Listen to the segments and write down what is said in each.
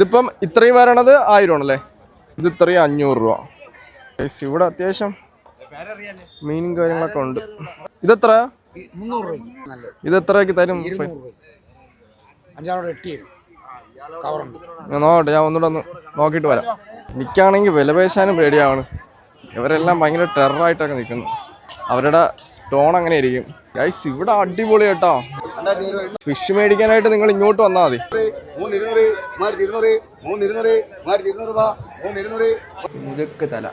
ഇതിപ്പം ഇത്രയും വരണത് 1000 ആണല്ലേ? ഇത് ഇത്രയും 500 രൂപ. ഇവിടെ അത്യാവശ്യം മീനും കാര്യങ്ങളൊക്കെ ഉണ്ട്. ഇതെത്ര? ഇതെത്രയ്ക്ക് തരും? നോക്കട്ടെ, ഞാൻ ഒന്നുകൂടെ ഒന്ന് നോക്കിയിട്ട് വരാം. എനിക്കാണെങ്കിൽ വില പേശാനും പേടിയാണ്. ഇവരെല്ലാം ഭയങ്കര ടെററായിട്ടൊക്കെ നിൽക്കുന്നു. അവരുടെ ടോൺ അങ്ങനെ ഇരിക്കും. ഗൈസ് ഇവിടെ അടിപൊളി കേട്ടോ. ഫിഷ് മേടിക്കാനായിട്ട് നിങ്ങൾ ഇങ്ങോട്ട് വന്നാൽ മതി. തല.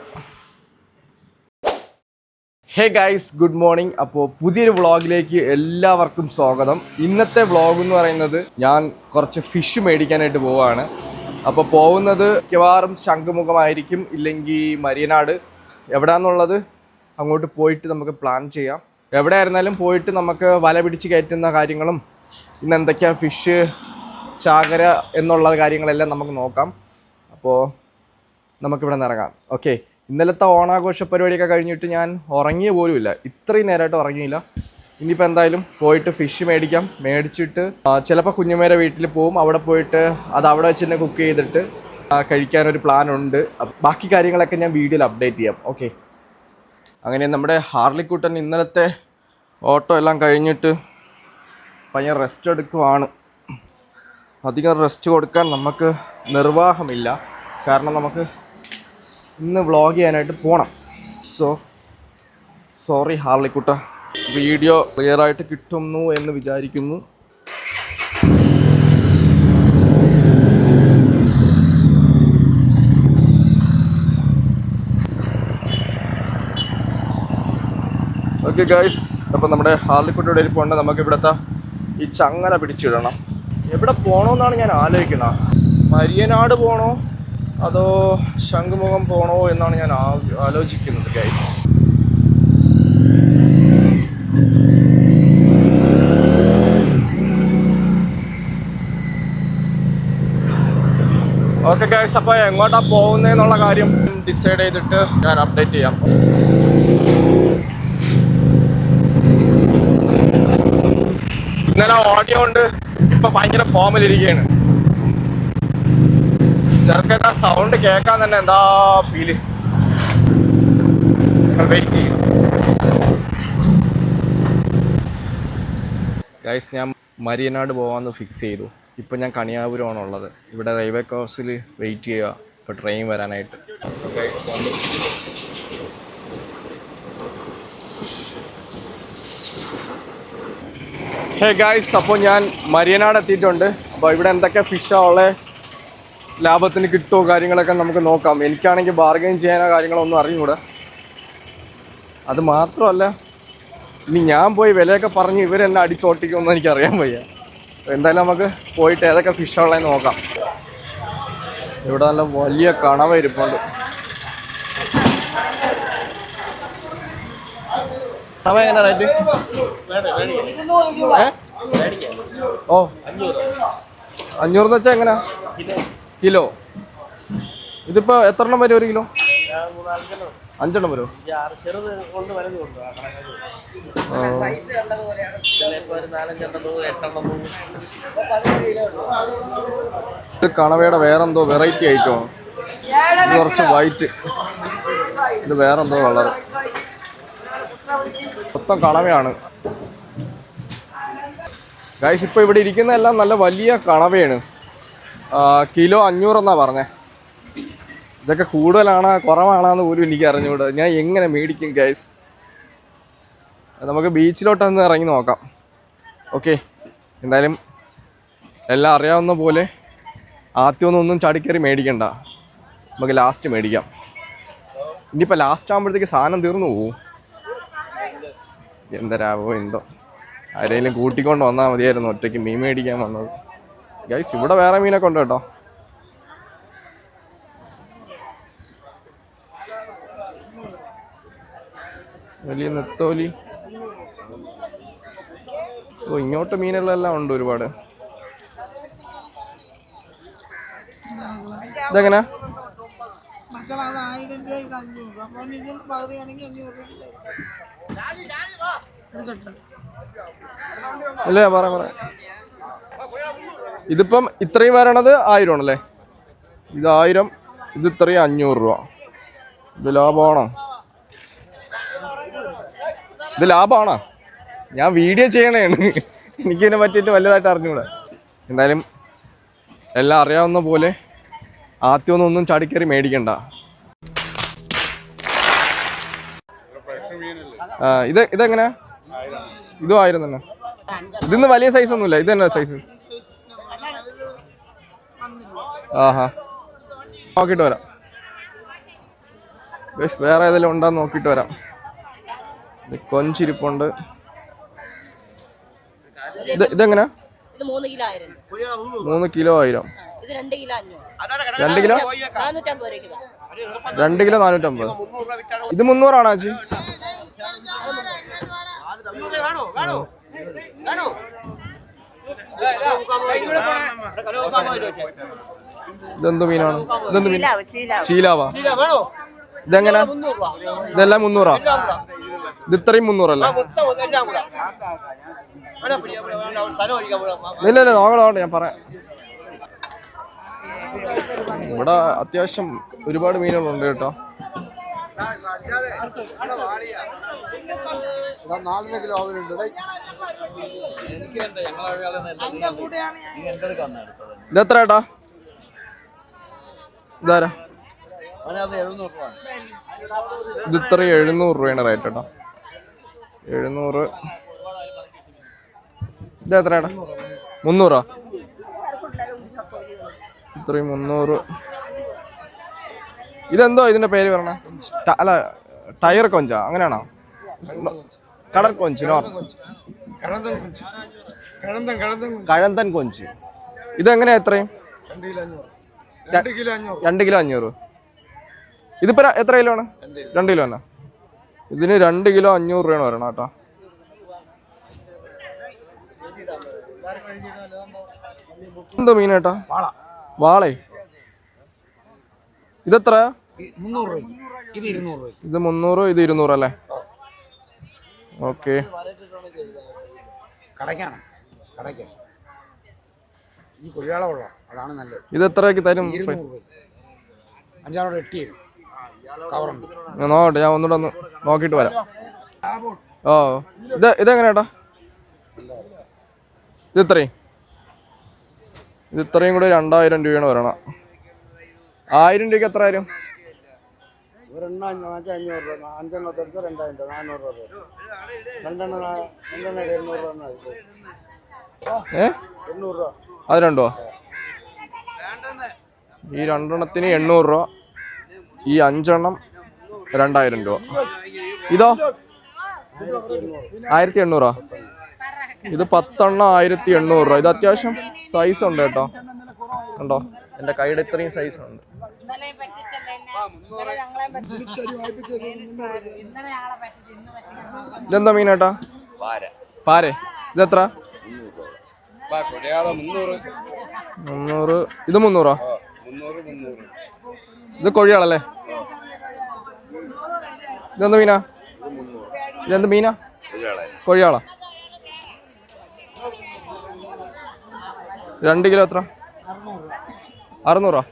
Hey guys, good morning. അപ്പോൾ പുതിയൊരു വ്ളോഗിലേക്ക് എല്ലാവർക്കും സ്വാഗതം. ഇന്നത്തെ വ്ളോഗ് എന്ന് പറയുന്നത് ഞാൻ കുറച്ച് ഫിഷ് മേടിക്കാനായിട്ട് പോവുകയാണ്. അപ്പോൾ പോകുന്നത് മിക്കവാറും ശംഖുമുഖമായിരിക്കും, ഇല്ലെങ്കിൽ മരിയനാട്. എവിടെയാണെന്നുള്ളത് അങ്ങോട്ട് പോയിട്ട് നമുക്ക് പ്ലാൻ ചെയ്യാം. എവിടെ ആയിരുന്നാലും പോയിട്ട് നമുക്ക് വല പിടിച്ച് കയറ്റുന്ന കാര്യങ്ങളും ഇന്ന് എന്തൊക്കെയാണ് ഫിഷ്, ചാകര എന്നുള്ള കാര്യങ്ങളെല്ലാം നമുക്ക് നോക്കാം. അപ്പോൾ നമുക്കിവിടെ നിന്ന് ഇറങ്ങാം. ഓക്കെ, ഇന്നലത്തെ ഓണാഘോഷ പരിപാടിയൊക്കെ കഴിഞ്ഞിട്ട് ഞാൻ ഉറങ്ങിയ പോലുമില്ല. ഇത്രയും നേരമായിട്ട് ഉറങ്ങിയില്ല. ഇനിയിപ്പോൾ എന്തായാലും പോയിട്ട് ഫിഷ് മേടിക്കാം. മേടിച്ചിട്ട് ചിലപ്പോൾ കുഞ്ഞുമേരെ വീട്ടിൽ പോവും. അവിടെ പോയിട്ട് അത് അവിടെ വെച്ച് തന്നെ കുക്ക് ചെയ്തിട്ട് കഴിക്കാനൊരു പ്ലാനുണ്ട്. ബാക്കി കാര്യങ്ങളൊക്കെ ഞാൻ വീഡിയോയിൽ അപ്ഡേറ്റ് ചെയ്യാം. ഓക്കെ, അങ്ങനെ നമ്മുടെ ഹാർലിക്കുട്ടൻ ഇന്നലത്തെ ഓട്ടോ എല്ലാം കഴിഞ്ഞിട്ട് പയ്യൻ റെസ്റ്റ് എടുക്കുവാണ്. അധികം റെസ്റ്റ് കൊടുക്കാൻ നമുക്ക് നിർവാഹമില്ല, കാരണം നമുക്ക് ഇന്ന് വ്ളോഗ് ചെയ്യാനായിട്ട് പോകണം. സോറി ഹാർലിക്കുട്ട. വീഡിയോ ക്ലിയറായിട്ട് കിട്ടുന്നു എന്ന് വിചാരിക്കുന്നു. ഓക്കെ ഗൈസ്, അപ്പോൾ നമ്മുടെ ഹാർലിക്കുട്ടിയുടെ ഇടയിൽ പോകേണ്ട നമുക്ക് ഇവിടുത്തെ ഈ ചങ്ങല പിടിച്ചിടണം. എവിടെ പോകണമെന്നാണ് ഞാൻ ആലോചിക്കുന്നത്. മരിയനാട് പോകണോ അതോ ശംഖുമുഖം പോകണോ എന്നാണ് ഞാൻ ആലോചിക്കുന്നത് ഗൈസ്. ഓക്കെ ഗൈസ്, അപ്പോൾ എങ്ങോട്ടാണ് പോകുന്നതെന്നുള്ള കാര്യം ഡിസൈഡ് ചെയ്തിട്ട് ഞാൻ അപ്ഡേറ്റ് ചെയ്യാം. ഇന്നലെ ഓഡിയോ കൊണ്ട് ഇപ്പം ഭയങ്കര ഫോമിലിരിക്കുകയാണ്. ചെറുക്കൻ്റെ സൗണ്ട് കേൾക്കാൻ തന്നെ എന്താ ഫീല്. വെയിറ്റ് ചെയ്യും ഗൈസ്. ഞാൻ മരിയനാട് പോകാമെന്ന് ഫിക്സ് ചെയ്തു. ഇപ്പം ഞാൻ കണിയാപുരമാണുള്ളത്. ഇവിടെ റെയിൽവേ ക്രോസിൽ വെയിറ്റ് ചെയ്യുക ഇപ്പോൾ ട്രെയിൻ വരാനായിട്ട്. ഗൈസ് വന്നു. ഹേ ഗൈസ്, അപ്പോൾ ഞാൻ മരിയനാട് എത്തിയിട്ടുണ്ട്. അപ്പോൾ ഇവിടെ എന്തൊക്കെ ഫിഷാണ് ഉള്ളത്, ലാഭത്തിന് കിട്ടുമോ, കാര്യങ്ങളൊക്കെ നമുക്ക് നോക്കാം. എനിക്കാണെങ്കിൽ ബാർഗെയിൻ ചെയ്യാനോ കാര്യങ്ങളൊന്നും അറിഞ്ഞൂടാ. അത് മാത്രമല്ല, ഇനി ഞാൻ പോയി വിലയൊക്കെ പറഞ്ഞ് ഇവരെന്നെ അടിച്ചോട്ടിക്കുമെന്ന് എനിക്കറിയാൻ വയ്യ. എന്തായാലും നമുക്ക് പോയിട്ട് ഏതൊക്കെ ഫിഷുള്ളതെന്ന് നോക്കാം. ഇവിടെ നല്ല വലിയ കണവ ഇരിപ്പുണ്ട്. സമയം എങ്ങനെ റേറ്റ്? ഓ 500 വെച്ചാൽ എങ്ങനെയാ കിലോ? ഇതിപ്പോ എത്ര എണ്ണം വരും? 1 കിലോ 5 എണ്ണം വരുമോ? ഇത് കണവയുടെ വേറെന്തോ വെറൈറ്റി ഐറ്റമാണ്. ഇത് കുറച്ച് വൈറ്റ്, ഇത് വേറെന്തോ കളർ. മൊത്തം കണവയാണ് ഗൈസ്. ഇപ്പോൾ ഇവിടെ ഇരിക്കുന്നതെല്ലാം നല്ല വലിയ കണവയാണ്. കിലോ 500 എന്നാണ് പറഞ്ഞത്. ഇതൊക്കെ കൂടുതലാണോ കുറവാണോന്ന് പോലും എനിക്ക് അറിഞ്ഞുകൂടാ. ഞാൻ എങ്ങനെ മേടിക്കും ഗൈസ്? നമുക്ക് ബീച്ചിലോട്ടൊന്ന് ഇറങ്ങി നോക്കാം. ഓക്കെ, എന്തായാലും എല്ലാം അറിയാവുന്ന പോലെ ആദ്യമൊന്നും ചാടിക്കറി മേടിക്കണ്ട, നമുക്ക് ലാസ്റ്റ് മേടിക്കാം. ഇനിയിപ്പോൾ ലാസ്റ്റ് ആകുമ്പോഴത്തേക്ക് സാധനം തീർന്നു പോവും. എന്തരാവോ എന്തോ. ആരെങ്കിലും കൂട്ടിക്കൊണ്ട് വന്നാൽ മതിയായിരുന്നു. ഒറ്റയ്ക്ക് മീൻ മേടിക്കാൻ വന്നത് ഗൈസ്. ഇവിടെ വേറെ മീനൊക്കെ ഉണ്ട് കേട്ടോ. വലിയ നെത്തോലി. ഓ, ഇങ്ങോട്ട് മീനുകളെല്ലാം ഉണ്ട് ഒരുപാട്. ഇതെങ്ങനെ? ഇല്ല, പറയാം. ഇതിപ്പം ഇത്രയും വരണത് 1000 ആണല്ലേ? ഇത് 1000, ഇത് ഇത്രയും 500 രൂപ. ഇത് ലാഭമാണോ? ഇത് ലാഭമാണോ? ഞാൻ വീഡിയോ ചെയ്യണേണ്, എനിക്കിതിനെ പറ്റിയിട്ട് വലുതായിട്ട് അറിഞ്ഞൂടാ. എന്തായാലും എല്ലാം അറിയാവുന്ന പോലെ ആദ്യമൊന്നും ചാടിക്കറി മേടിക്കണ്ട. ഇതെങ്ങനെയാ? ഇതും 1000 തന്നെ. ഇതിന്ന് വലിയ സൈസ് ഒന്നുമില്ല, ഇത് തന്നെ സൈസ്. ആഹാ, നോക്കിയിട്ട് വരാം. വേറെ ഏതെങ്കിലും ഉണ്ടോന്ന് നോക്കിയിട്ട് വരാം. കൊഞ്ചിരിപ്പുണ്ട്. ഇതെങ്ങനെയാ? 3 കിലോ 1000. 2 കിലോ 450. ഇത് 300 ആണോ ചേച്ചി? ഇതെന്ത് മീനാണ്? ഇതെന്ത് മീൻ? ചീലാവാ. ഇതെങ്ങനെ? ഇതെല്ലാം 300. ഇത് ഇത്രയും 300 അല്ലേ? ഇല്ല നോക്കണോട്ടെ, ഞാൻ പറയാം. ഇവിടെ അത്യാവശ്യം ഒരുപാട് മീനുകളുണ്ട് കേട്ടോ. ഇതെത്ര ഏട്ടാ? ഇതാരാ? ഇത് ഇത്രയും 700 രൂപയാണ് റേറ്റ് കേട്ടോ. 700. ഇത് എത്ര ഏട്ടാ? 300. ഇത്രയും 300. ഇതെന്തോ ഇതിന്റെ പേര് പറഞ്ഞ? അല്ല, ടയർ കൊഞ്ചാ അങ്ങനെയാണോ? കടൽ കൊഞ്ച്, കഴന്തൻ കൊഞ്ച്. ഇതെങ്ങനെയാ? എത്രയും? 2 കിലോ 500. ഇതിപ്പോ എത്ര കിലോ ആണ്? 2 കിലോ തന്നെ. ഇതിന് 2 കിലോ 500 രൂപയാണ് വരണം കേട്ടോ. എന്തോ മീൻ കേട്ടാ? വാളേ. ഇതെത്ര? 300 രൂപ. ഇത് 300, ഇത് 200 അല്ലേ? ഓക്കെ. ഇത് എത്രയ്ക്ക് തരും? നോക്കട്ടെ, ഞാൻ ഒന്നുകൂടെ ഒന്ന് നോക്കിയിട്ട് വരാം. ഓ, ഇതെങ്ങനെയാട്ടാ? ഇത് ഇത്രയും കൂടെ 2000 രൂപയാണ് വരണം. 1000 രൂപയ്ക്ക് എത്ര ആയിരം? 800. അത് രണ്ടോ? ഈ 2 എണ്ണത്തിന് 800 രൂപ. ഈ 5 എണ്ണം 2000 രൂപ. ഇതോ 1800. ഇത് 10 എണ്ണം 1800 രൂപ. ഇത് അത്യാവശ്യം സൈസ് ഉണ്ട് കേട്ടോ. ഉണ്ടോ? എൻ്റെ കൈയുടെ ഇത്രയും സൈസ് ഉണ്ട്. ഇതെന്താ മീനേട്ടാ? പാരെ. ഇതെത്ര? 300. ഇത് 300. ഇത് കൊഴിയാളല്ലേ? ഇതെന്താ മീനാ? ഇതെന്ത് മീനാ? കൊഴിയാള. 2 കിലോ എത്ര? 600.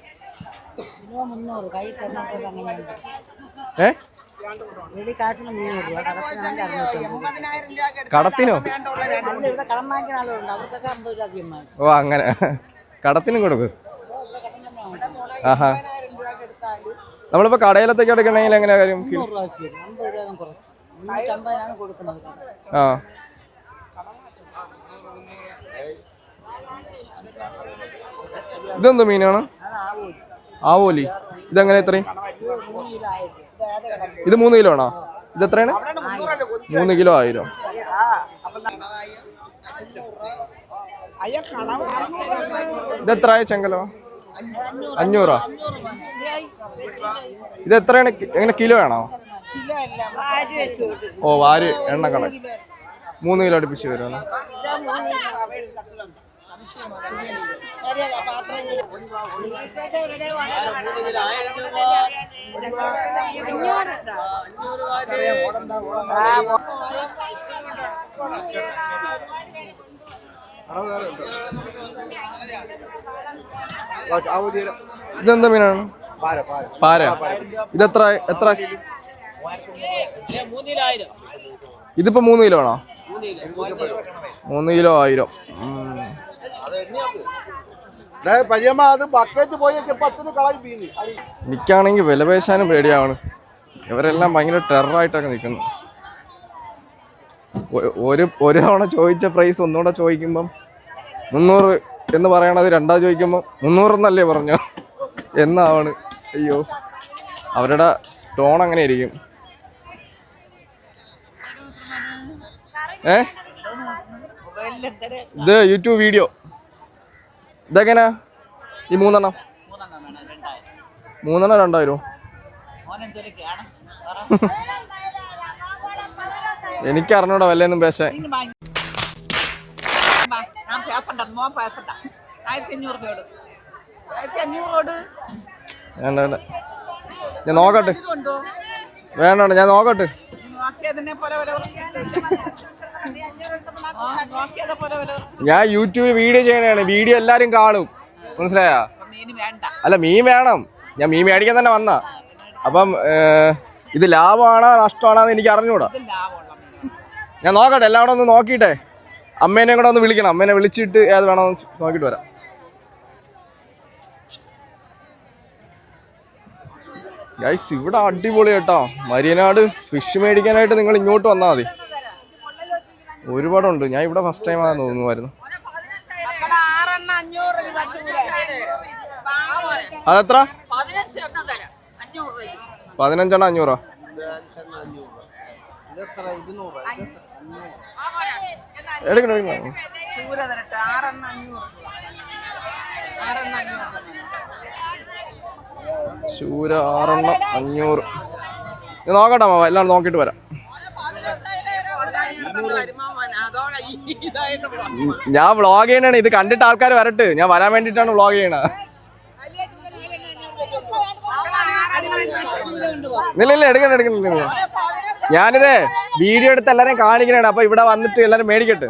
കടത്തിനോ? ഓ, അങ്ങനെ കടത്തിനും കൊടുക്കും. ആഹാ. നമ്മളിപ്പോ കടയിലത്തേക്ക് എടുക്കണമെങ്കിൽ എങ്ങനെയാ കാര്യം? ആ, ഇതെന്ത് മീനാണ്? ആവോലി. ഇതെങ്ങനെ? എത്രയും? ഇത് 3 കിലോ ആണോ? ഇത് എത്രയാണ്? 3 കിലോ 1000. ഇതെത്ര ചെങ്കലോ? 500. ഇത് എത്രയാണ്? എങ്ങനെ കിലോ ആണോ? ഓ, വാര് എണ്ണ കണക്ക്. 3 കിലോ അടുപ്പിച്ച് വരുമോ? ഇതെന്താ മീനാണ്? പാര. ഇതെത്ര എത്ര? ഇതിപ്പോ 3 കിലോ ആണോ? 3 കിലോ 1000. എനിക്കാണെങ്കിൽ വില പേശാനും പേടിയാണ്. ഇവരെല്ലാം ഭയങ്കര ടെററായിട്ടൊക്കെ നിൽക്കുന്നു. ഒരു തവണ ചോദിച്ച പ്രൈസ് ഒന്നുകൂടെ ചോദിക്കുമ്പം 300 എന്ന് പറയണത് രണ്ടാമത് ചോദിക്കുമ്പോൾ 300 എന്നല്ലേ പറഞ്ഞു എന്നാണ്. അയ്യോ, അവരുടെ ടോൺ അങ്ങനെ ആയിരിക്കും. ഇത് യൂട്യൂബ് വീഡിയോ. ഇതെങ്ങനാ ഈ 3 എണ്ണം? 3 എണ്ണം 2000. എനിക്കറിഞ്ഞൂടാ വല്ലൊന്നും പേശാൻ. വേണ്ട ഞാൻ നോക്കട്ടെ. വേണ്ട ഞാൻ നോക്കട്ടെ. ഞാൻ യൂട്യൂബിൽ വീഡിയോ ചെയ്യണതാണ്. വീഡിയോ എല്ലാരും കാണും, മനസ്സിലായാ? അല്ല, മീൻ വേണം. ഞാൻ മീൻ മേടിക്കാൻ തന്നെ വന്ന. അപ്പം ഇത് ലാഭമാണോ നഷ്ടമാണോ എന്ന് എനിക്ക് അറിഞ്ഞൂടാ. ഞാൻ നോക്കട്ടെ, എല്ലാം കൂടെ ഒന്ന് നോക്കിയിട്ടെ അമ്മേനെ കൂടെ ഒന്ന് വിളിക്കണം. അമ്മേനെ വിളിച്ചിട്ട് ഏത് വേണമെന്ന് നോക്കിയിട്ട് വരാം. ഗൈസ്, ഇവിടെ അടിപൊളി കേട്ടോ. മരിയനാട് ഫിഷ് മേടിക്കാനായിട്ട് നിങ്ങൾ ഇങ്ങോട്ട് വന്നാൽ മതി. ഒരുപാടുണ്ട്. ഞാൻ ഇവിടെ ഫസ്റ്റ് ടൈം ആണെന്ന് തോന്നുമായിരുന്നു. അതെത്ര? 15 500. എടുക്കണം. ചൂര 6 500. നോക്കട്ടെ മാമ, എല്ലാം നോക്കിയിട്ട് വരാം. ഞാൻ വ്ളോഗ് ചെയ്യണാണ്. ഇത് കണ്ടിട്ട് ആൾക്കാർ വരട്ടെ. ഞാൻ വരാൻ വേണ്ടിയിട്ടാണ് വ്ളോഗ് ചെയ്യണ. ഇല്ല എടുക്കണ്ട. ഞാനിത് വീഡിയോ എടുത്ത് എല്ലാരെയും കാണിക്കണാണ്. അപ്പൊ ഇവിടെ വന്നിട്ട് എല്ലാരും മേടിക്കട്ടെ.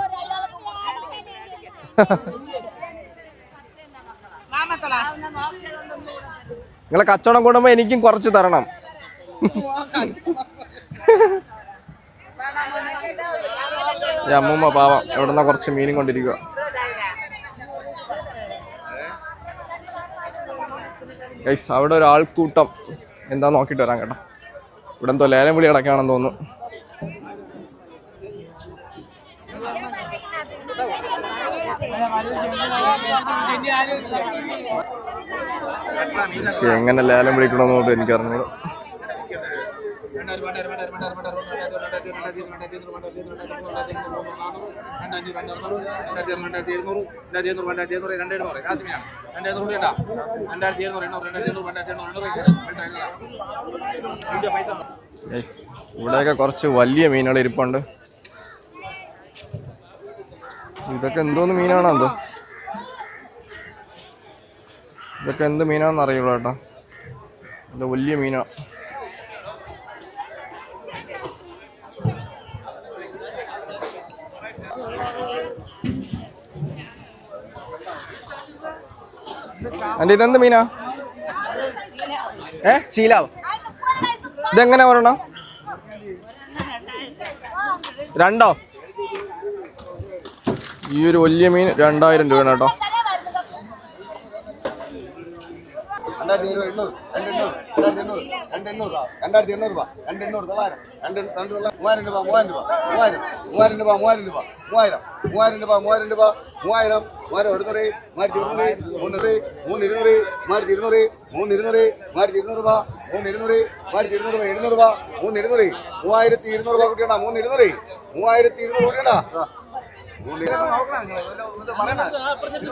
നിങ്ങളെ കച്ചവടം കൂടുമ്പോ എനിക്കും കുറച്ച് തരണം. അമ്മൂമ്മ പാവം എവിടെന്നാ കുറച്ച് മീനും കൊണ്ടിരിക്കുക. ഗൈസ്, അവിടെ ഒരു ആൾക്കൂട്ടം എന്താ നോക്കിയിട്ട് വരാൻ കേട്ടോ. ഇവിടെ എന്തോ ലേലം വിളി അടക്കാണെന്ന് തോന്നുന്നു. എങ്ങനെ ലേലം വിളിക്കണമെന്നോട്ട് എനിക്കറിഞ്ഞൂടാ. ഇവിടെയൊക്കെ കുറച്ച് വലിയ മീനുകൾ ഇരിപ്പുണ്ട്. ഇതൊക്കെ എന്തോന്ന് മീനാണോ എന്തോ. ഇതൊക്കെ എന്ത് മീനാണെന്ന് അറിയുള്ളൂ കേട്ടോ. ഇത് വലിയ മീനാണ്. എൻ്റെ ഇതെന്ത് മീനാ? ചീലാവ്. ഇതെങ്ങനെ പറയണോ? 2? ഈ ഒരു വലിയ മീൻ 2000 രൂപയാണ് കേട്ടോ. 2800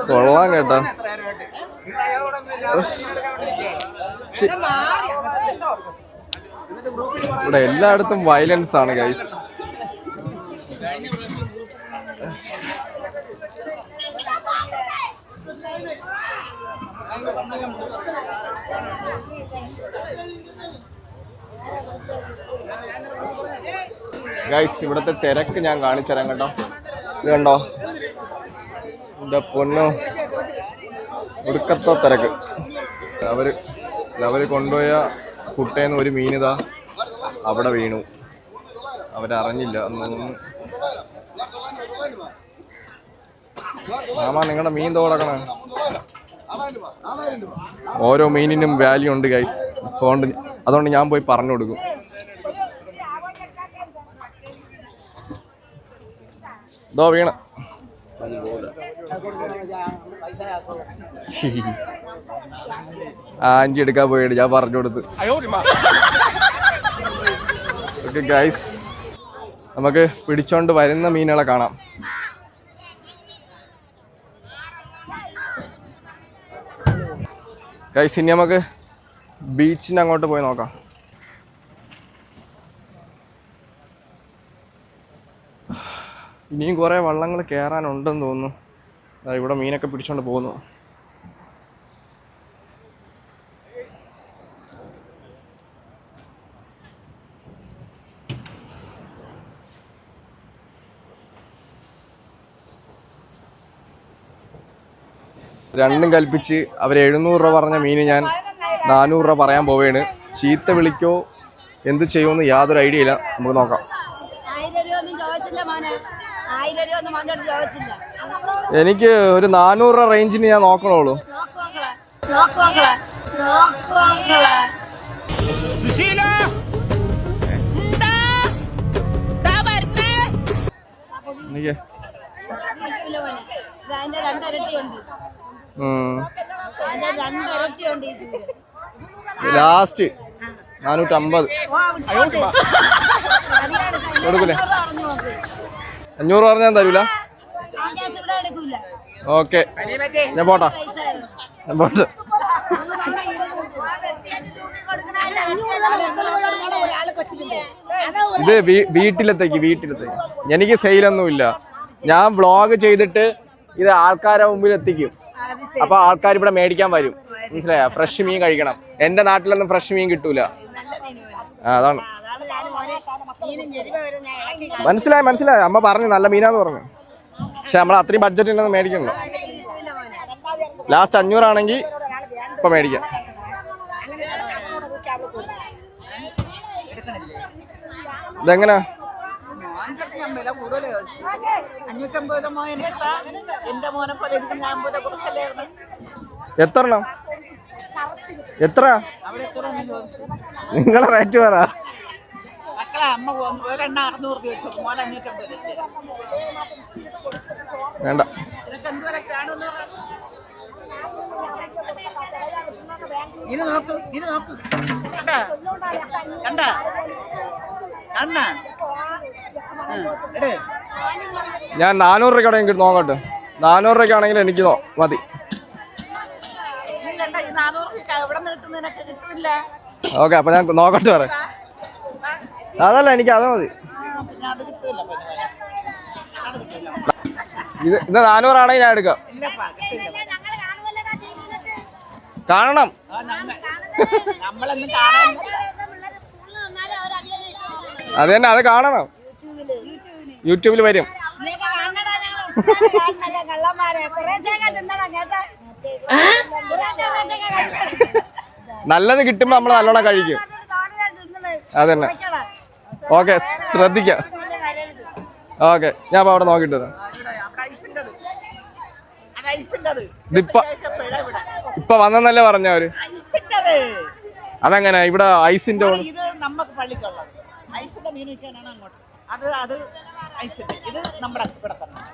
കൊള്ളാം കേട്ടോ. ഇവിടെ എല്ലായിടത്തും വയലൻസ് ആണ് ഗൈസ്. ഗൈസ്, ഇവിടുത്തെ തിരക്ക് ഞാൻ കാണിച്ചുതരാം കേട്ടോ. ഇത് കണ്ടോ, എൻ്റെ പൊന്നോ, ഒടുക്കത്തെ തിരക്ക്. അവര് കൊണ്ടുപോയ കുട്ടേന്ന് ഒരു മീനിതാ അവിടെ വീണു. അവരറിഞ്ഞില്ല. ആമാ നിങ്ങളുടെ മീൻ തോടക്കണ. ഓരോ മീനിനും വാല്യൂ ഉണ്ട് ഗൈസ്. അതുകൊണ്ട് ഞാൻ പോയി പറഞ്ഞു കൊടുക്കും. ഇതോ വീണ. ആഞ്ചി എടുക്കാൻ പോയിട്ട് ഞാൻ പറഞ്ഞു കൊടുത്ത്. ഓക്കെ ഗൈസ്, നമുക്ക് പിടിച്ചോണ്ട് വരുന്ന മീനുകളെ കാണാം. ഗൈസ്, ഇനി നമുക്ക് ബീച്ചിൻ്റെ അങ്ങോട്ട് പോയി നോക്കാം. ഇനിയും കുറേ വള്ളങ്ങൾ കയറാനുണ്ടെന്ന് തോന്നുന്നു. ഇവിടെ മീനൊക്കെ പിടിച്ചോണ്ട് പോകുന്നു. രണ്ടും കൽപ്പിച്ച് അവർ 700 രൂപ പറഞ്ഞ മീന് ഞാൻ 400 രൂപ പറയാൻ പോവുകയാണ്. ചീത്ത വിളിക്കോ എന്ത് ചെയ്യുമെന്ന് യാതൊരു ഐഡിയ ഇല്ല. നമുക്ക് നോക്കാം. എനിക്ക് ഒരു 400 രൂപ റേഞ്ചിന് ഞാൻ നോക്കണുള്ളൂ. ലാസ്റ്റ് 450 കൊടുക്കൂലേ? 500 പറഞ്ഞാൽ തരൂല. ഓക്കെ, ഞാൻ പോട്ടെ. ഇത് വീട്ടിലത്തേക്ക് എനിക്ക് സെയിലൊന്നുമില്ല. ഞാൻ വ്ളോഗ് ചെയ്തിട്ട് ഇത് ആൾക്കാരെ മുമ്പിൽ എത്തിക്കും. അപ്പൊ ആൾക്കാർ ഇവിടെ മേടിക്കാൻ വരും. മനസ്സിലായോ? ഫ്രഷ് മീൻ കഴിക്കണം. എന്റെ നാട്ടിലൊന്നും ഫ്രഷ് മീൻ കിട്ടൂല. അതാണ് മനസ്സിലായി. അമ്മ പറഞ്ഞു നല്ല മീനാന്ന് പറഞ്ഞു. പക്ഷെ നമ്മൾ അത്രയും ബഡ്ജറ്റ് ഉണ്ടെന്ന് മേടിക്കണല്ലോ. ലാസ്റ്റ് 500 ആണെങ്കിൽ ഇപ്പൊ മേടിക്കാം. ഇതെങ്ങനാ? എത്ര നിങ്ങളെ റേറ്റ് പറ. വേണ്ട, ഞാൻ 400 രൂപയ്ക്കാണ് എനിക്ക് നോക്കട്ടെ. 400 രൂപയ്ക്കാണെങ്കിൽ എനിക്ക് മതി. ഓക്കെ, അപ്പൊ ഞാൻ നോക്കട്ടെ പറയാം. അതല്ല, എനിക്ക് അത് മതി. ഇത് 400 ആണെങ്കിൽ ഞാൻ എടുക്കാം. കാണണം. അത് തന്നെ, അത് കാണണം. യൂട്യൂബിൽ വരും. നല്ലത് കിട്ടുമ്പോ നമ്മൾ നല്ലോണം കഴിക്കും. അതന്നെ. ഓക്കെ, ശ്രദ്ധിക്കാം. ഓക്കെ, ഞാൻ അപ്പൊ അവിടെ നോക്കിട്ട് വരാം. ഇപ്പൊ വന്നെന്നല്ലേ പറഞ്ഞവര്. അതെങ്ങനെ ഇവിടെ ഐസിന്റെ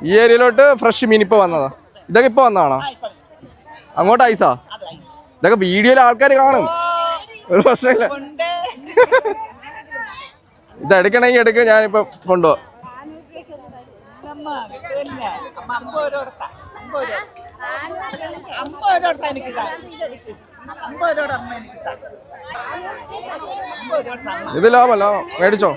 ഈ ഏരിയയിലോട്ട് ഫ്രഷ് മീൻ ഇപ്പൊ വന്നതാ? ഇതൊക്കെ ഇപ്പൊ വന്നതാണോ? അങ്ങോട്ട് ഐസാ? ഇതൊക്കെ വീഡിയോയിൽ ആൾക്കാർ കാണും, ഒരു പ്രശ്നമില്ല. ഇത് എടുക്കണമെങ്കിൽ എടുക്കുക, ഞാനിപ്പോ കൊണ്ടുപോവാ. ഇത് ലാഭം മേടിച്ചോ.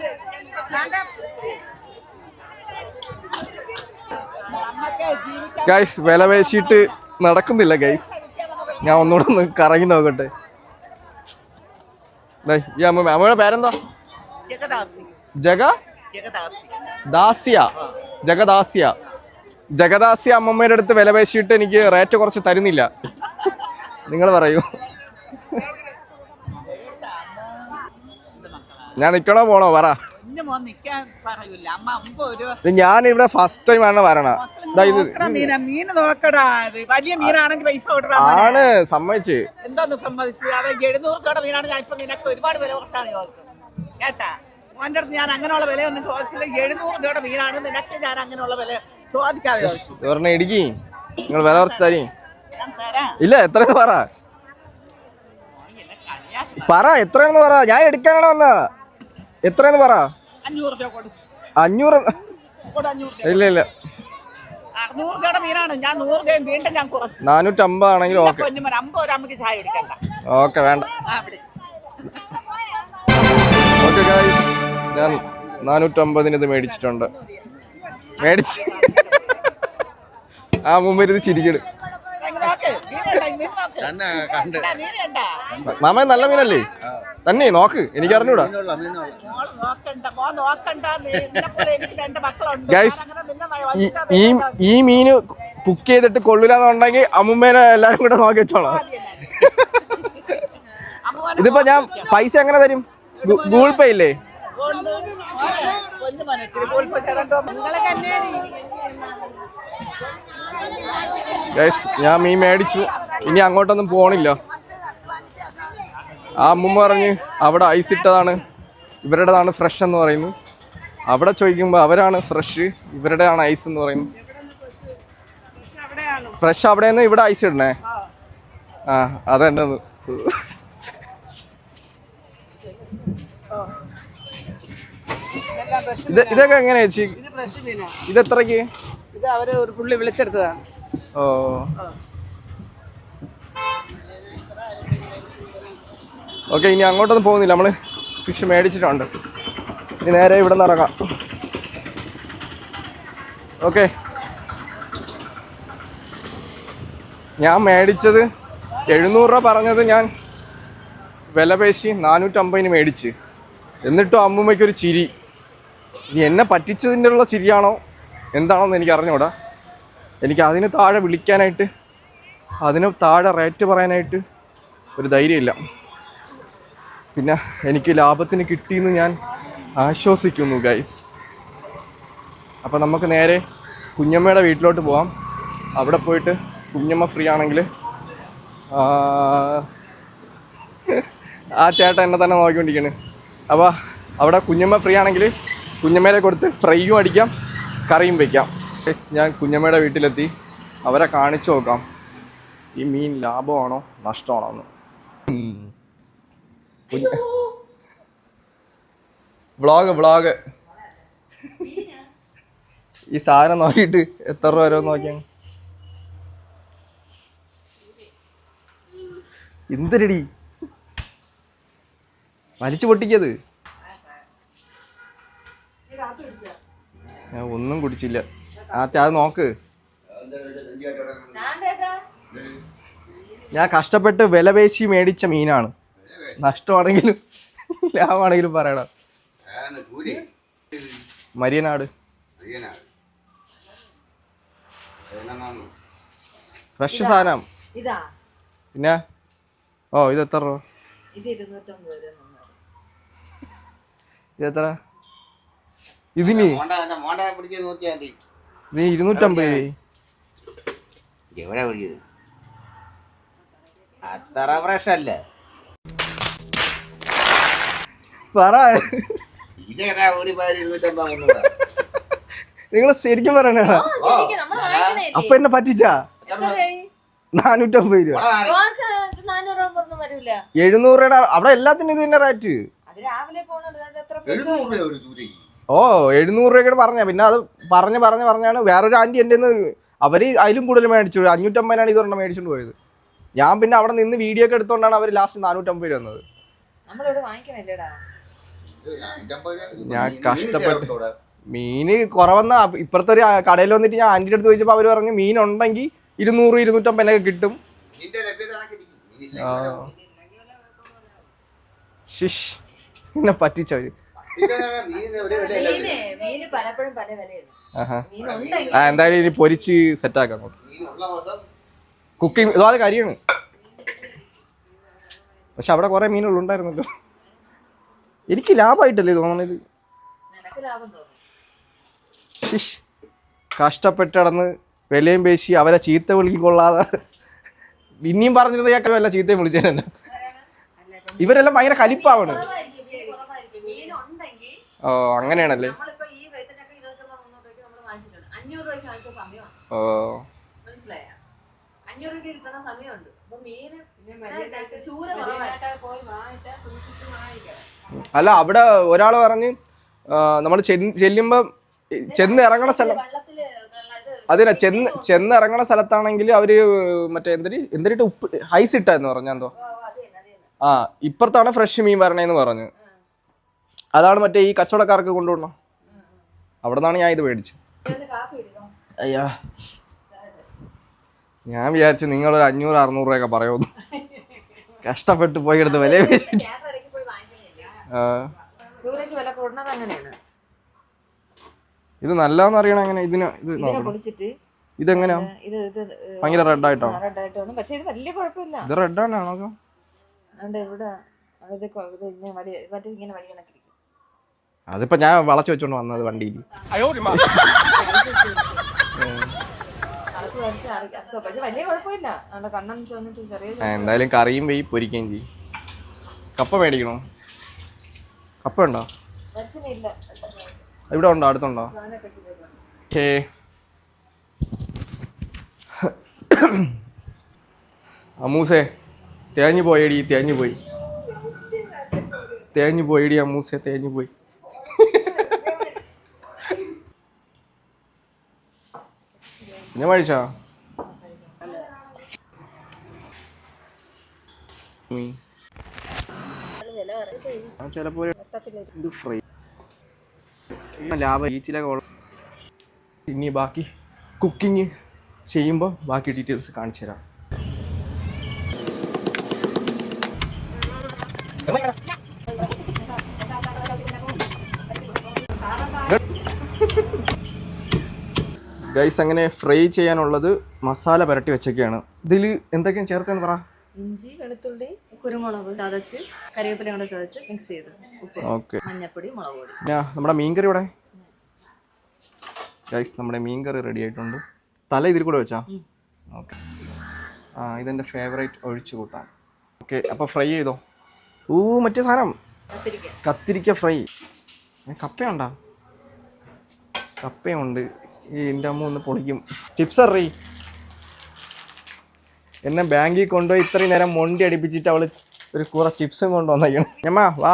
ഗൈസ്, വില പേശിയിട്ട് നടക്കുന്നില്ല ഗൈസ്. ഞാൻ ഒന്നുകൂടെ ഒന്ന് കറങ്ങി നോക്കട്ടെ. ഈ അമ്മയുടെ പേരെന്താ? ജഗദാസ്യ അമ്മമ്മയുടെ അടുത്ത് വില പേശിയിട്ട് എനിക്ക് റേറ്റ് കുറച്ച് തരുന്നില്ല. നിങ്ങൾ പറയൂ. ഞാൻ നിക്കണോ പോണോ പറ. ഞാൻ ഇവിടെ ഫസ്റ്റ് ടൈം ആണ് വരണ. മീൻ നോക്കടാ, വലിയ മീനാണെങ്കിൽ പൈസ ആണ് സമ്മതിച്ച്. എന്തോന്ന് സമ്മതിച്ച്? അത് 700 രൂപയുടെ മീനാണ്. ഞാൻ ഇപ്പൊ നിനക്ക് ഒരുപാട് വില കുറച്ചാണ് ചോദിച്ചത് കേട്ടാ. മോൻ്റെ അടുത്ത് ഞാൻ അങ്ങനെയുള്ള വിലയൊന്നും ചോദിച്ചില്ല. 700 രൂപയുടെ മീനാണ്. നിനക്ക് ഞാൻ അങ്ങനെയുള്ള വില ചോദിക്കാതെ ചോദിച്ചു. ഇടുക്കി നിങ്ങൾ വില കുറച്ച് തരീ. ഇല്ല, എത്രയെന്ന് പറ. എത്രയെന്ന് പറ. ഞാൻ എടുക്കാനാണ് വന്ന. എത്രയെന്ന് പറ. 500. ഇല്ല ഇല്ല, 600 രൂപയുടെ മീനാണ്. ഞാൻ 100 രൂപയും വീണ്ടും ഞാൻ കുറച്ചു. 450 ആണെങ്കിൽ ഓക്കെ. 50 രൂപയ്ക്ക് ചായ എടുക്കണ്ട. ഓക്കെ, വേണ്ട. ഓക്കെ ഗൈസ്, ഞാൻ 450 ഇത് മേടിച്ചിട്ടുണ്ട്. മേടിച്ച് ആ മുമ്പ് ഇത് ചിരിക്കട്. മാമ നല്ല മീനല്ലേ തന്നെ? നോക്ക്, എനിക്ക് അറിഞ്ഞൂടാ ഗൈസ്. ഈ മീന് കുക്ക് ചെയ്തിട്ട് കൊള്ളില്ലാന്നുണ്ടെങ്കിൽ അമ്മുമ്മേനെ എല്ലാരും കൂടെ നോക്കി വെച്ചോളാം. ഇതിപ്പോ ഞാൻ പൈസ എങ്ങനെ തരും? ഗൂഗിൾ പേ ഇല്ലേ? ഗൈസ്, ഞാൻ മീൻ മേടിച്ചു. ഇനി അങ്ങോട്ടൊന്നും പോണില്ല. ആ അമ്മുമ്മ പറഞ്ഞ് അവിടെ ഐസ് ഇട്ടതാണ്, ഇവരുടേതാണ് ഫ്രഷ് എന്ന് പറയുന്നു. അവിടെ ചോദിക്കുമ്പോൾ അവരാണ് ഫ്രഷ്, ഇവരുടെയാണ് ഐസ് എന്ന് പറയുന്നു. ഫ്രഷ് അവിടെ നിന്ന് ഇവിടെ ഐസ് ഇടണേ. ആ അതെന്നെ. ഇതൊക്കെ എങ്ങനെയാ ചേച്ചി? ഇത് എത്രക്ക്? ഇത് അവര് ഒരു പുള്ളി വിളിച്ചെടുത്തതാണ്. ഓ, ഓക്കെ. ഇനി അങ്ങോട്ടൊന്നും പോകുന്നില്ല, നമ്മള് ഫിഷ് മേടിച്ചിട്ടുണ്ട്. ഇനി നേരെ ഇവിടെ നിന്ന് ഇറങ്ങാം. ഓക്കെ, ഞാൻ മേടിച്ചത് 700 രൂപ പറഞ്ഞത് ഞാൻ വില പേശി 450 മേടിച്ച്. എന്നിട്ടും അമ്മൂമ്മയ്ക്കൊരു ചിരി. ഇനി എന്നെ പറ്റിച്ചതിൻ്റെ ഉള്ള ചിരിയാണോ എന്താണോന്ന് എനിക്ക് അറിഞ്ഞൂടാ. എനിക്ക് അതിന് താഴെ വിളിക്കാനായിട്ട്, അതിന് താഴെ റേറ്റ് പറയാനായിട്ട് ഒരു ധൈര്യമില്ല. പിന്നെ എനിക്ക് ലാഭത്തിന് കിട്ടിയെന്ന് ഞാൻ ആശ്വസിക്കുന്നു ഗൈസ്. അപ്പോൾ നമുക്ക് നേരെ കുഞ്ഞമ്മയുടെ വീട്ടിലോട്ട് പോവാം. അവിടെ പോയിട്ട് കുഞ്ഞമ്മ ഫ്രീ ആണെങ്കിൽ ആ ചേട്ടൻ എന്നെ തന്നെ നോക്കിക്കൊണ്ടിരിക്കുകയാണ്. അപ്പോൾ അവിടെ കുഞ്ഞമ്മ ഫ്രീ ആണെങ്കിൽ കുഞ്ഞമ്മേനെ കൊടുത്ത് ഫ്രൈയും അടിക്കാം, കറിയും വയ്ക്കാം. ഞാൻ കുഞ്ഞമ്മയുടെ വീട്ടിലെത്തി. അവരെ കാണിച്ചു നോക്കാം ഈ മീൻ ലാഭമാണോ നഷ്ടമാണോ എന്ന്. വ്ളോഗ് ഈ സാധനം നോക്കിയിട്ട് എത്ര രൂപ വരുമെന്ന് നോക്കിയാണ്. എന്തൊരടി വലിച്ചു പൊട്ടിക്കത്. ഞാൻ ഒന്നും കുടിച്ചില്ല. അത് നോക്ക്. ഞാൻ കഷ്ടപ്പെട്ട് വില പേശി മേടിച്ച മീനാണ്. നഷ്ടമാണെങ്കിലും ലാഭമാണെങ്കിലും പറയണം. മരിയനാട് ഫ്രഷ് സാധനം. പിന്നെ ഇത് എത്ര രൂപ? ഇതെത്ര? ഇതിന് 250 അത്ര ഫ്രഷ് അല്ല. പറ. നിങ്ങൾ ശരിക്കും പറയണ? അപ്പൊ എന്നെ പറ്റിച്ചാ? 450 രൂപ. 700 രൂപയുടെ അവിടെ എല്ലാത്തിനും ഇത് തന്നെ റേറ്റ്. ഓ, 700 രൂപയ്ക്ക് പറഞ്ഞ. പിന്നെ അത് പറഞ്ഞാണ് വേറൊരു ആന്റി എൻ്റെ അവര് അതിലും കൂടുതൽ മേടിച്ചു. 550 ഇതൊരെണ്ണം മേടിച്ചോണ്ട് പോയത്. ഞാൻ പിന്നെ അവിടെ നിന്ന് വീഡിയോ ഒക്കെ എടുത്തോണ്ടാണ് അവർ ലാസ്റ്റ് 450 രൂപ വന്നത്. ഞാൻ കഷ്ടപ്പെട്ടു. മീന് കുറവെന്ന ഇപ്പുറത്തെ ഒരു കടയിൽ വന്നിട്ട് ഞാൻ ആന്റിയുടെ അടുത്ത് ചോദിച്ചപ്പോൾ അവര് പറഞ്ഞു മീൻ ഉണ്ടെങ്കിൽ 200-250 കിട്ടും. ശിഷ്, എന്നെ പറ്റിച്ചവര്. എന്തായാലും ഇനി പൊരിച്ച് സെറ്റാക്കാം. കുക്കിംഗ് ഇതാ കരിയാണ്. പക്ഷെ അവിടെ കുറേ മീനുകളുണ്ടായിരുന്നല്ലോ. എനിക്ക് ലാഭമായിട്ടല്ലേ തോന്നണത്. ശിഷ്, കഷ്ടപ്പെട്ട് നടന്ന് വിലയും പേശി അവരെ ചീത്ത വിളിക്കൊള്ളാതെ ഇനിയും പറഞ്ഞിരുന്ന കേൾക്കാൻ വല്ല ചീത്തയും വിളിച്ചേനെ. ഇവരെല്ലാം ഭയങ്കര കലിപ്പാവണ്. ഓ അങ്ങനെയാണല്ലേ. ഓ അല്ല, അവിടെ ഒരാൾ പറഞ്ഞ് നമ്മൾ ചെല്ലുമ്പോ ചെന്ന് ഇറങ്ങണ സ്ഥലം അതിനാ ചെന്ന് ഇറങ്ങണ സ്ഥലത്താണെങ്കിൽ അവര് മറ്റേ എന്തിട്ട് ഉപ്പ് ഐസ് ഇട്ടാന്ന് പറഞ്ഞ എന്തോ. ആ ഇപ്പുറത്താണ് ഫ്രഷ് മീൻ വരണേന്ന് പറഞ്ഞു. അതാണ് മറ്റേ ഈ കച്ചവടക്കാർക്ക് കൊണ്ടുപോകണം. അവിടെ നിന്നാണ് ഞാൻ ഇത് മേടിച്ചത്. അയ്യാ, ഞാൻ വിചാരിച്ചു നിങ്ങളൊരു 500-600 രൂപയൊക്കെ പറയുമെന്ന്. കഷ്ടപ്പെട്ട് പോയി എടുത്ത് വില. ഇത് നല്ലതെന്ന് അറിയണ എങ്ങനെ? ഇതെങ്ങനെയാ? ഭയങ്കര റെഡ് ആയിട്ടോ? ഇത് റെഡ് ആണോ? അതിപ്പോ ഞാൻ വളച്ചു വെച്ചോണ്ട് വന്നത് വണ്ടിയിൽ. എന്തായാലും കറിയും പോയി പൊരിക്കുകയും ചെയ്യും. കപ്പ മേടിക്കണോ? കപ്പ ഉണ്ടോ? ഇവിടെ ഉണ്ടോ? അടുത്തുണ്ടോ? അമ്മൂസേ തേഞ്ഞു പോയടി, തേഞ്ഞു പോയടി അമ്മൂസേ, തേഞ്ഞു പോയി. ഞാൻ കഴിച്ചാ ചിലപ്പോ ഫ്രൈ ലാഭം ഈച്ചിലൊക്കെ. ഇനി ബാക്കി കുക്കിങ് ചെയ്യുമ്പോൾ ബാക്കി ഡീറ്റെയിൽസ് കാണിച്ചു തരാം. ഗൈസ്, അങ്ങനെ ഫ്രൈ ചെയ്യാനുള്ളത് മസാല പുരട്ടി വെച്ചൊക്കെയാണ്. ഇതിൽ എന്തൊക്കെയാണ് ചേർത്തെന്ന് പറ. ഇഞ്ചി, വെളുത്തുള്ളി, കുരുമുളക് ചതച്ച്, കറിവേപ്പില കൊണ്ട് ചതച്ച് മിക്സ് ചെയ്ത്, ഉപ്പ്, മഞ്ഞപ്പൊടി, മുളക് പൊടി. നമ്മുടെ മീൻകറി ഇവിടെ. ഗൈസ്, നമ്മുടെ മീൻകറി റെഡി ആയിട്ടുണ്ട്. തല ഇതിൽ കൂടെ വെച്ചാ? ഓക്കെ. ഇതെൻ്റെ ഫേവറേറ്റ് ഒഴിച്ചു കൂട്ടാൻ. ഓക്കെ, അപ്പോൾ ഫ്രൈ ചെയ്തോ. മറ്റേ സാധനം കത്തിരിക്ക ഫ്രൈ. കപ്പയുണ്ടോ? കപ്പയുണ്ട്. എൻ്റെ അമ്മ ഒന്ന് പൊളിക്കും. ചിപ്സ് അറിയി എന്നെ ബാങ്കിൽ കൊണ്ടുപോയി ഇത്രയും നേരം മൊണ്ടി അടിപ്പിച്ചിട്ട് അവള് ഒരു കൂറ ചിപ്സും കൊണ്ടുവന്നേക്കണം. ഞമ്മ വാ.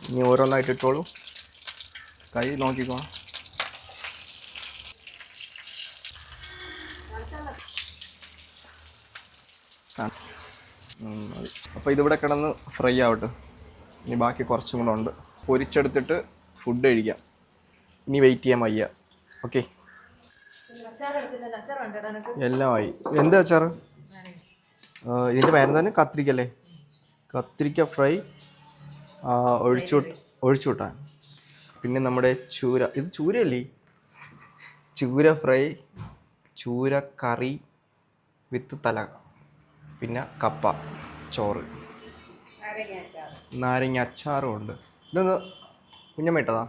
ഇനി ഓരോന്നായിട്ട് ഇട്ടോളൂ. കൈ നോക്കിക്കോ. അപ്പോൾ ഇതിവിടെ കിടന്ന് ഫ്രൈ ആവട്ടെ. ഇനി ബാക്കി കുറച്ചും കൂടെ ഉണ്ട്. പൊരിച്ചെടുത്തിട്ട് ഫുഡ് കഴിക്കാം. ഇനി വെയിറ്റ് ചെയ്യാൻ വയ്യ. ഓക്കെ, എല്ലാം ആയി. എന്താ അച്ചാറ്? ഇതിൻ്റെ പേരെന്താണ്? കത്തിരിക്കല്ലേ? കത്തിരിക്ക ഫ്രൈ, ഒഴിച്ചു വിട്ടാൻ. പിന്നെ നമ്മുടെ ചൂര. ഇത് ചൂരയല്ലേ? ചൂര ഫ്രൈ, ചൂര കറി വിത്ത് തല, പിന്നെ കപ്പ ചോറ്, നാരങ്ങ അച്ചാറും ഉണ്ട്. ഇതൊന്ന് കുഞ്ഞമ്മ ഇട്ടതാ?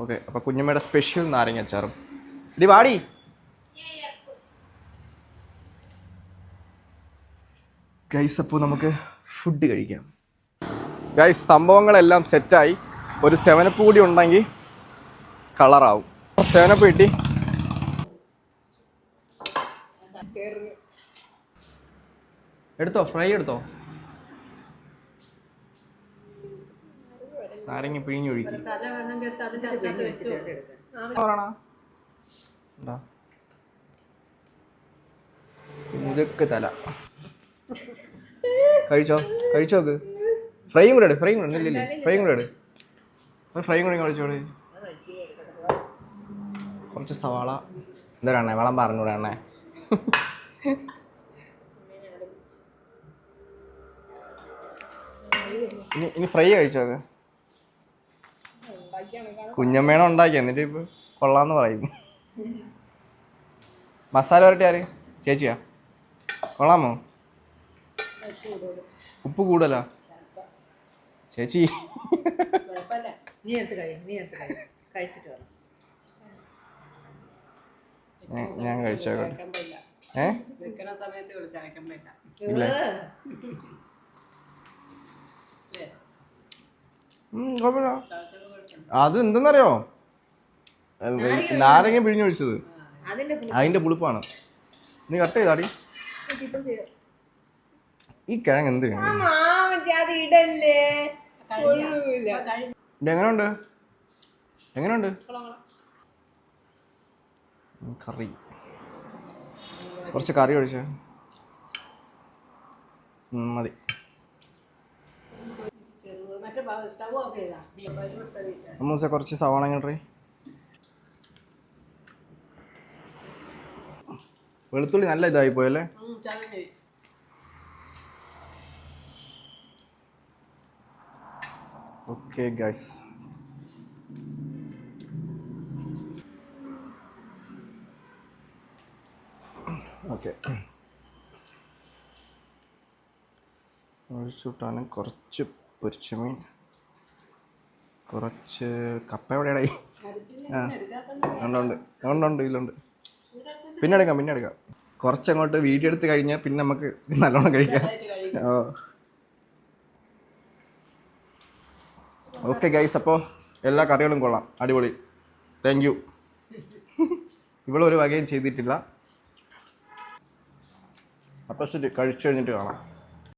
ഓക്കെ, അപ്പോൾ കുഞ്ഞമ്മയുടെ സ്പെഷ്യൽ നാരങ്ങ അച്ചാറും. ഇടി വാടി. ഗൈസ്, അപ്പോൾ നമുക്ക് ഫുഡ് കഴിക്കാം. ഗൈസ്, സംഭവങ്ങളെല്ലാം സെറ്റായി. ഒരു 7 കൂടി ഉണ്ടെങ്കിൽ കളറാവും. 7 കിട്ടി. എടുത്തോ, ഫ്രൈ എടുത്തോ. നാരങ്ങ പിഴിഞ്ഞൊഴുക്കി. മുതക്ക് തല കഴിച്ചോക്ക്. ഫ്രൈയും കൂടെ ഫ്രൈയും കൂടെ ഇല്ലേ? ഫ്രൈയും കൂടെ ഫ്രൈയും കൂടെ കഴിച്ചോടെ. കുറച്ച് സവാള. എന്തൊരാണേ വളം പറഞ്ഞൂടെ എണ്ണേ? ഇനി ഫ്രൈ കഴിച്ചോക്ക്. കുഞ്ഞമ്മേണ ഉണ്ടാക്കി എന്നിട്ട് ഇപ്പൊ കൊള്ളാന്ന് പറയും. മസാല വരട്ടി ആര്? ചേച്ചിയാ? കൊള്ളാമോ? ഉപ്പ് കൂടുതലാ ചേച്ചി? നീ എടുത്ത് കഴിച്ചിട്ട് വരണം. ഞാൻ കഴിച്ചേക്കട്ടെ. ഇല്ലേ? കുഴപ്പമില്ല. അത് എന്തെന്നറിയോ, നാരങ്ങ പിഴിഞ്ഞൊഴിച്ചത്, അതിന്റെ പുളിപ്പാണ്. നീ കട്ട് ചെയ്താടി. ഈ കിഴങ്ങ് എന്ത് എങ്ങനെയുണ്ട്? എങ്ങനെയുണ്ട് കറി? കുറച്ച് കറി ഒഴിച്ച മതി. അമ്മൂസ കുറച്ച് സവാള ഇങ്ങോട്ടേ. വെളുത്തുള്ളി നല്ല ഇതായി പോയല്ലേ. ഓക്കെ ഗൈസ്, ഓക്കെ ഒഴിച്ചുവിട്ടാണ്. കുറച്ച് പൊരിച്ച മീൻ, കുറച്ച് കപ്പ. എവിടെയായി? ഉണ്ട് ഇതിലുണ്ട്. പിന്നെ എടുക്കാം. കുറച്ചങ്ങോട്ട് വീഡിയോ എടുത്ത് കഴിഞ്ഞാൽ പിന്നെ നമുക്ക് നല്ലോണം കഴിക്കാം. ഓക്കെ ഗൈസ്, അപ്പോൾ എല്ലാ കറികളും കൊള്ളാം, അടിപൊളി. Thank you. ഇവളൊരു വകയും ചെയ്തിട്ടില്ല. അപ്പോൾ ശരി, കഴിച്ചു കഴിഞ്ഞിട്ട് കാണാം.